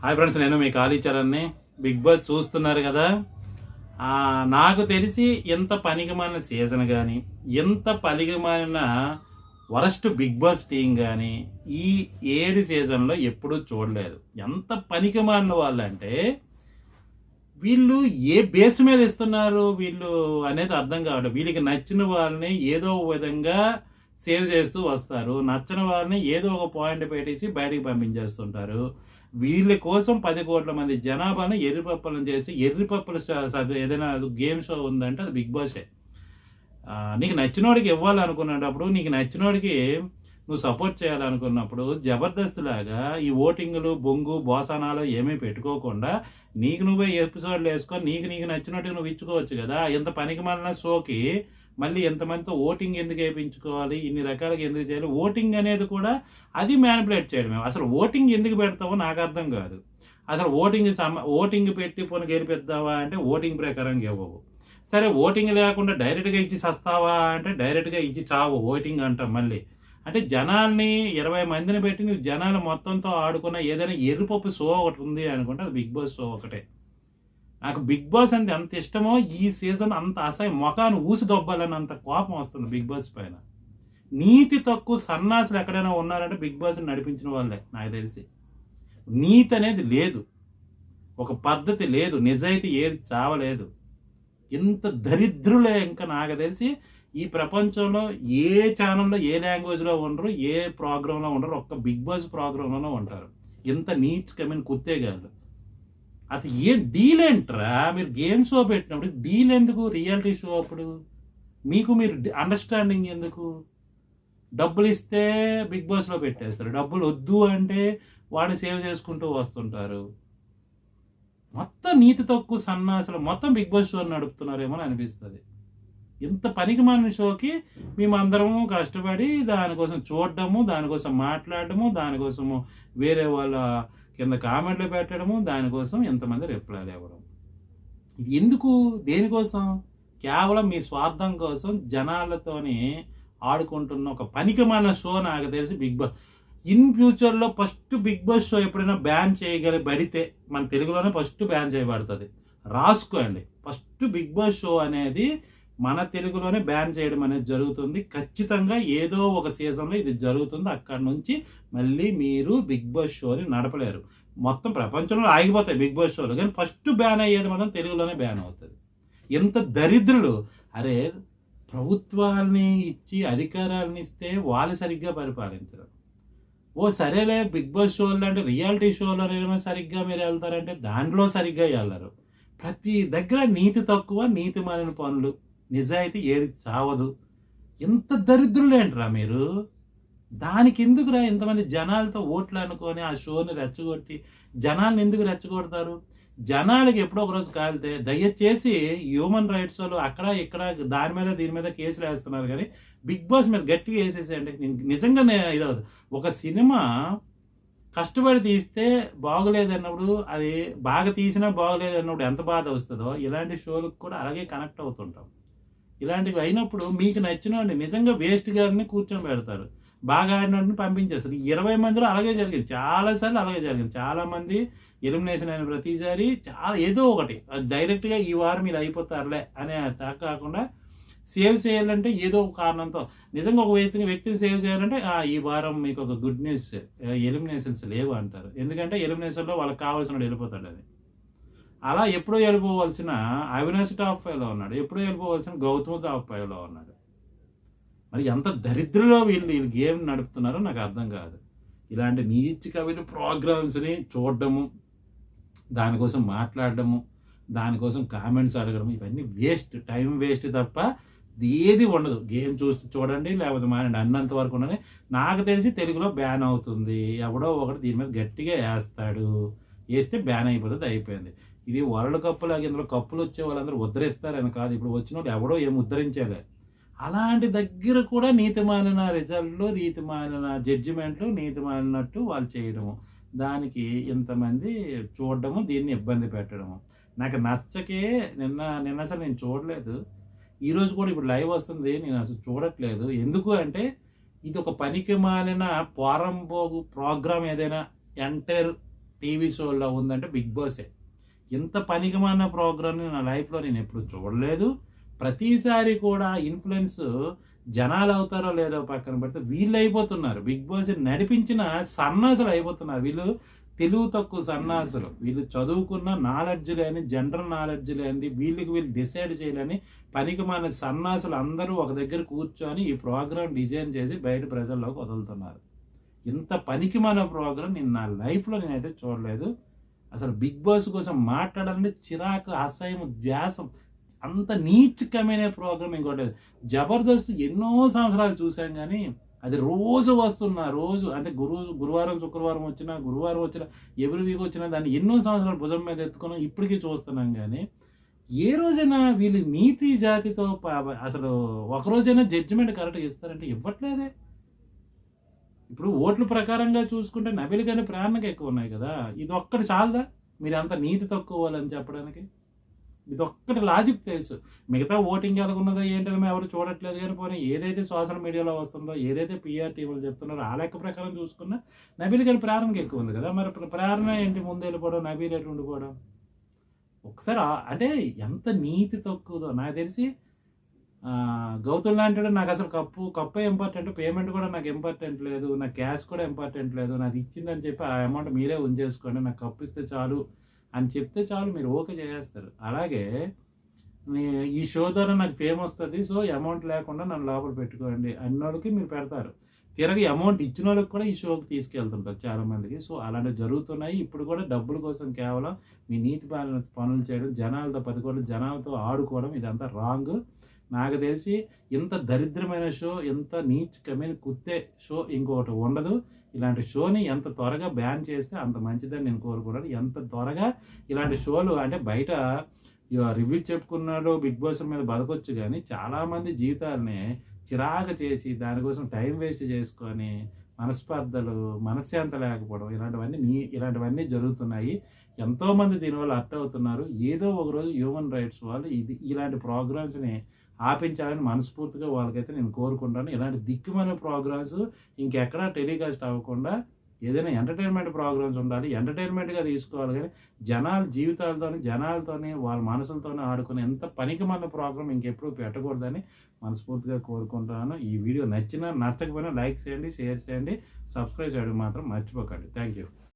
Hi friends, నేను మీ కాళీచరణ్ని. Big boss చూస్తున్నారు కదా. నాకు తెలిసి ఎంత పనికిమాలిన సీజన్ కానీ, ఎంత పనికిమాలిన వరస్ట్ బిగ్ బాస్ టీం కానీ ఈ 7 సీజన్లో ఎప్పుడూ చూడలేదు. ఎంత పనికిమాలిన వాళ్ళు అంటే వీళ్ళు ఏ బేస్ మీద ఇస్తున్నారు వీళ్ళు అనేది అర్థం కావట్లేదు. వీళ్ళకి నచ్చిన వాళ్ళని ఏదో ఒక విధంగా సేవ్ చేస్తూ వస్తారు, నచ్చని వాళ్ళని ఏదో ఒక పాయింట్ పెట్టేసి బయటికి పంపించేస్తుంటారు. వీళ్ళ కోసం 10 కోట్ల మంది జనాభాను ఎర్రిపప్పలను చేసి ఎర్రిపప్పుల ఏదైనా గేమ్ షో ఉందంటే అది బిగ్ బాసే. నీకు నచ్చినోడికి ఇవ్వాలనుకున్నప్పుడు, నీకు నచ్చినోడికి నువ్వు సపోర్ట్ చేయాలనుకున్నప్పుడు జబర్దస్త్ లాగా ఈ ఓటింగ్లు బొంగు బోసానాలు ఏమీ పెట్టుకోకుండా నీకు నువ్వే ఎపిసోడ్లు వేసుకొని నీకు నచ్చినట్టుగా నువ్వు ఇచ్చుకోవచ్చు కదా. ఎంత పనికిమాలిన షోకి మళ్ళీ ఎంతమందితో ఓటింగ్ ఎందుకు వేయించుకోవాలి, ఇన్ని రకాలుగా ఎందుకు చేయాలి? ఓటింగ్ అనేది కూడా అది మ్యానిపులేట్ చేయడమే. అసలు ఓటింగ్ ఎందుకు పెడతావో నాకు అర్థం కాదు. అసలు ఓటింగ్ పెట్టి పోనీ గెలిపిద్దావా అంటే ఓటింగ్ ప్రకారంగా ఇవ్వవు. సరే, ఓటింగ్ లేకుండా డైరెక్ట్గా ఇచ్చి చస్తావా అంటే డైరెక్ట్గా ఇచ్చి చావు. ఓటింగ్ అంటాం మళ్ళీ. అంటే జనాల్ని 20 మందిని పెట్టి నువ్వు జనాలు మొత్తంతో ఆడుకున్న ఏదైనా ఎర్రిపప్పు షో ఒకటి ఉంది అనుకుంటే అది బిగ్ బాస్ షో ఒకటే. నాకు బిగ్ బాస్ అంటే ఎంత ఇష్టమో ఈ సీజన్ అంత అసహ్యం, మొఖాన్ని ఊసి దొబ్బాలని అంత కోపం వస్తుంది బిగ్ బాస్ పైన. నీతి తక్కువ సన్నాసులు ఎక్కడైనా ఉన్నారంటే బిగ్ బాస్ని నడిపించిన వాళ్ళే నాకు తెలిసి. నీతి అనేది లేదు, ఒక పద్ధతి లేదు, నిజాయితీ ఏది చావలేదు. ఇంత దరిద్రులే ఇంకా నాకు తెలిసి ఈ ప్రపంచంలో ఏ ఛానల్లో ఏ లాంగ్వేజ్లో ఉండరు, ఏ ప్రోగ్రాంలో ఉండరు, ఒక్క బిగ్ బాస్ ప్రోగ్రాంలోనే ఉంటారు. ఇంత నీచ్ కమిన్ కుత్తేగాళ్ళు. అది ఏం డీల్ ఏంట్రా? మీరు గేమ్ షో పెట్టినప్పుడు డీల్ ఎందుకు? రియాలిటీ షో అప్పుడు మీరు అండర్స్టాండింగ్ ఎందుకు? డబ్బులు ఇస్తే బిగ్ బాస్లో పెట్టేస్తారు, డబ్బులు వద్దు అంటే వాడిని సేవ్ చేసుకుంటూ వస్తుంటారు. మొత్తం నీతి తక్కువ సన్నాసులు మొత్తం బిగ్ బాస్ షో నడుపుతున్నారేమో అని అనిపిస్తుంది. ఇంత పనికిమాలిన షోకి మేమందరము కష్టపడి దానికోసం చూడడము, దానికోసం మాట్లాడడము, దానికోసము వేరే వాళ్ళ కింద కామెంట్లు పెట్టడము, దానికోసం ఎంతమంది రిప్లైలు ఇవ్వడం. ఎందుకు? దేనికోసం? కేవలం మీ స్వార్థం కోసం జనాలతోని ఆడుకుంటున్న ఒక పనికిమాలిన షో నాకు తెలిసి బిగ్ బాస్. ఇన్ ఫ్యూచర్లో ఫస్ట్ బిగ్ బాస్ షో ఎప్పుడైనా బ్యాన్ చేయగలిబడితే మన తెలుగులోనే ఫస్ట్ బ్యాన్ చేయబడుతుంది. రాసుకోండి, ఫస్ట్ బిగ్ బాస్ షో అనేది మన తెలుగులోనే బ్యాన్ చేయడం అనేది జరుగుతుంది. ఖచ్చితంగా ఏదో ఒక సీజన్లో ఇది జరుగుతుంది. అక్కడ నుంచి మళ్ళీ మీరు బిగ్ బాస్ షోని నడపలేరు. మొత్తం ప్రపంచంలో ఆగిపోతాయి బిగ్ బాస్ షోలు, కానీ ఫస్ట్ బ్యాన్ అయ్యేది మాత్రం తెలుగులోనే బ్యాన్ అవుతుంది. ఎంత దరిద్రులు! అరే, ప్రభుత్వాలని ఇచ్చి అధికారాలను ఇస్తే వాళ్ళు సరిగ్గా పరిపాలించరు. ఓ సరేలే, బిగ్ బాస్ షోలు అంటే రియాలిటీ షోలో ఏమైనా సరిగ్గా మీరు వెళ్తారంటే దాంట్లో సరిగ్గా వెళ్ళరు. ప్రతి దగ్గర నీతి తక్కువ, నీతి మాలిన పనులు, నిజాయితీ ఏది చావదు. ఎంత దరిద్రులేంట్రా మీరు? దానికి ఎందుకురా ఇంతమంది జనాలతో ఓట్లు అనుకొని ఆ షోని రెచ్చగొట్టి జనాల్ని ఎందుకు రెచ్చగొడతారు? జనాలకి ఎప్పుడో ఒకరోజు కాలితే దయచేసి హ్యూమన్ రైట్స్ వాళ్ళు అక్కడ ఇక్కడ దాని మీద దీని మీద కేసులు వేస్తున్నారు, కానీ బిగ్ బాస్ మీద గట్టిగా వేసేసేయండి. నిజంగా ఇదవదు. ఒక సినిమా కష్టపడి తీస్తే బాగోలేదన్నప్పుడు, అది బాగా తీసినా బాగోలేదన్నప్పుడు ఎంత బాధ వస్తుందో ఇలాంటి షోలకు కూడా అలాగే కనెక్ట్ అవుతుంటాం. ఇలాంటివి అయినప్పుడు మీకు నచ్చిన నిజంగా వేస్ట్ గారిని కూర్చొని పెడతారు, బాగా ఆడినోడిని పంపించేస్తారు. 20 మందిలో అలాగే జరిగింది, చాలాసార్లు అలాగే జరిగింది. చాలామంది ఎలిమినేషన్ అయిన ప్రతిసారి ఏదో ఒకటి డైరెక్ట్గా ఈ వారం మీరు అయిపోతారులే అనే కాకుండా సేవ్ చేయాలంటే ఏదో ఒక కారణంతో నిజంగా ఒక వ్యక్తిని సేవ్ చేయాలంటే ఈ వారం మీకు ఒక గుడ్ న్యూస్, ఎలిమినేషన్స్ లేవు అంటారు. ఎందుకంటే ఎలిమినేషన్లో వాళ్ళకి కావాల్సిన వెళ్ళిపోతాడు. అది అలా ఎప్పుడో వెళ్ళిపోవాల్సిన అవినాష్ టాప్ 5లో ఉన్నాడు, ఎప్పుడో వెళ్ళిపోవాల్సిన గౌతమ్ టాప్ 5లో ఉన్నాడు. మరి ఎంత దరిద్రలో వీళ్ళు గేమ్ నడుపుతున్నారో నాకు అర్థం కాదు. ఇలాంటి నీచ్ కవిన ప్రోగ్రామ్స్ని చూడడము, దానికోసం మాట్లాడడము, దానికోసం కామెంట్స్ అడగడం, ఇవన్నీ వేస్ట్, టైం వేస్ట్ తప్ప ఏది ఉండదు. గేమ్ చూడండి, లేకపోతే మానండి అన్నంత వరకు ఉండని. నాకు తెలిసి తెలుగులో బ్యాన్ అవుతుంది, ఎవడో ఒకటి దీని మీద గట్టిగా వేస్తాడు, వేస్తే బ్యాన్ అయిపోతుంది, అయిపోయింది. ఇది వరల్డ్ కప్ లాగా ఇందులో కప్పులు వచ్చే వాళ్ళందరూ ఉద్ధరిస్తారని కాదు. ఇప్పుడు వచ్చిన వాళ్ళు ఎవడో ఏం ఉద్ధరించాలి. అలాంటి దగ్గర కూడా నీతి మాలిన రిజల్ట్లు, నీతి మాలిన జడ్జిమెంట్లు, నీతి మాలినట్టు వాళ్ళు చేయడము, దానికి ఇంతమంది చూడడము, దీన్ని ఇబ్బంది పెట్టడము నాకు నచ్చకే. నిన్న అసలు నేను చూడలేదు. ఈరోజు కూడా ఇప్పుడు లైవ్ వస్తుంది, నేను అసలు చూడట్లేదు. ఎందుకు అంటే ఇది ఒక పనికి మాలిన పోరంబోగు ప్రోగ్రామ్. ఏదైనా ఎంటైర్ టీవీ షోల్లో ఉందంటే బిగ్ బాసే. ఇంత పనికిమాలిన ప్రోగ్రామ్‌ని నా లైఫ్‌లో నేను ఎప్పుడు చూడలేదు. ప్రతిసారి కూడా ఇన్‌ఫ్లుయెన్స్ జనాలు అవుతారో లేదో పక్కన పెడితే వీళ్ళు అయిపోతున్నారు. బిగ్ బాస్‌ని నడిపించిన సన్నాసులు అయిపోతున్నారు. వీళ్ళు తెలివి తక్కువ సన్నాసులు. వీళ్ళు చదువుకున్న నాలెడ్జ్ లేని, జనరల్ నాలెడ్జ్ లేని, వీళ్ళు డిసైడ్ చేయలేని పనికిమాలిన సన్నాసులు అందరూ ఒక దగ్గర కూర్చొని ఈ ప్రోగ్రామ్ డిజైన్ చేసి బయట ప్రజల్లోకి వదులుతున్నారు. ఇంత పనికిమాలిన ప్రోగ్రామ్ నేను నా లైఫ్‌లో నేనైతే చూడలేదు. అసలు బిగ్ బాస్ కోసం మాట్లాడాలంటే చిరాకు, అసహ్యం, ద్వేషం, అంత నీచకమైన ప్రోగ్రామ్ ఇంకోటి లేదు. జబర్దస్త్ ఎన్నో సంవత్సరాలు చూసాం కానీ అది రోజు వస్తున్నా, రోజు అంటే గురువారం శుక్రవారం వచ్చినా, గురువారం వచ్చినా, ఎవ్రీ వీక్ వచ్చినా దాన్ని ఎన్నో సంవత్సరాలు భుజం మీద ఎత్తుకున్నాం, ఇప్పటికీ చూస్తున్నాం. కానీ ఏ రోజైనా వీళ్ళు నీతి జాతితో అసలు ఒకరోజైనా జడ్జిమెంట్ కరెక్ట్గా ఇస్తారంటే ఇవ్వట్లేదే. ఇప్పుడు ఓట్ల ప్రకారంగా చూసుకుంటే నబిల్ కానీ ప్రేరణకు ఎక్కువ ఉన్నాయి కదా. ఇది ఒక్కటి చాలదా మీరు అంత నీతి తక్కువ వాళ్ళని చెప్పడానికి? ఇది ఒక్కటి లాజిక్ తెలుసు. మిగతా ఓటింగ్ ఎలాగున్నదో ఏంటని ఎవరు చూడట్లేదు. కానీ పోనీ ఏదైతే సోషల్ మీడియాలో వస్తుందో, ఏదైతే పిఆర్ టీవీలు చెప్తున్నారో ఆ లెక్క ప్రకారం చూసుకున్నా నబిల్ కానీ ప్రేరణకు ఎక్కువ ఉంది కదా. మరి ప్రేరణ ఏంటి ముందు వెళ్ళిపోవడం, నబీల్ ఎటు ఉండిపోవడం? ఒకసారి అంటే ఎంత నీతి తక్కువదో నాకు తెలిసి. గౌతమ్ లాంటి నాకు అసలు కప్పే ఇంపార్టెంట్, పేమెంట్ కూడా నాకు ఇంపార్టెంట్ లేదు, నాకు క్యాష్ కూడా ఇంపార్టెంట్ లేదు, నాకు ఇచ్చిందని చెప్పి ఆ అమౌంట్ మీరే ఉంచేసుకోండి, నాకు కప్పు ఇస్తే చాలు అని చెప్తే చాలు, మీరు ఓకే చేసేస్తారు. అలాగే ఈ షో ద్వారా నాకు ఫేమ్ వస్తుంది, సో అమౌంట్ లేకుండా నన్ను లోపల పెట్టుకోండి అన్నోళ్ళకి మీరు పెడతారు. తిరగి అమౌంట్ ఇచ్చిన వాళ్ళకి కూడా ఈ షోకి తీసుకెళ్తుంటారు చాలామందికి. సో అలాంటివి జరుగుతున్నాయి. ఇప్పుడు కూడా డబ్బుల కోసం కేవలం మీ నీతి పనులు చేయడం, జనాలతో 10 కోట్ల జనాలతో ఆడుకోవడం, ఇదంతా రాంగ్. నాకు తెలిసి ఇంత దరిద్రమైన షో, ఇంత నీచకమైన కుత్తే షో ఇంకొకటి ఉండదు. ఇలాంటి షోని ఎంత త్వరగా బ్యాన్ చేస్తే అంత మంచిదని నేను కోరుకున్నాను. ఎంత త్వరగా ఇలాంటి షోలు అంటే బయట రివ్యూ చెప్పుకున్నాడు బిగ్ బాస్ మీద బతకొచ్చు, కానీ చాలామంది జీవితాలని చిరాకు చేసి దానికోసం టైం వేస్ట్ చేసుకొని మనస్పర్ధలు, మనశ్శాంతి లేకపోవడం, ఇలాంటివన్నీ జరుగుతున్నాయి. ఎంతోమంది దీనివల్ల హర్ట్ అవుతున్నారు. ఏదో ఒకరోజు హ్యూమన్ రైట్స్ వాళ్ళు ఇలాంటి ప్రోగ్రామ్స్ని ఆపించాలని మనస్ఫూర్తిగా వాళ్ళకైతే నేను కోరుకుంటాను. ఇలాంటి దిక్కుమైన ప్రోగ్రామ్స్ ఇంకెక్కడా టెలికాస్ట్ అవ్వకుండా ఏదైనా ఎంటర్టైన్మెంట్ ప్రోగ్రామ్స్ ఉండాలి, ఎంటర్టైన్మెంట్గా తీసుకోవాలి. కానీ జనాలతోని వాళ్ళ మనసులతోనే ఆడుకుని ఎంత పనికిమాలిన ప్రోగ్రామ్ ఇంకెప్పుడు పెట్టకూడదని మనస్ఫూర్తిగా కోరుకుంటున్నాను. ఈ వీడియో నచ్చకపోయినా లైక్ చేయండి, షేర్ చేయండి, సబ్స్క్రైబ్ చేయడం మాత్రం మర్చిపోకండి. Thank you.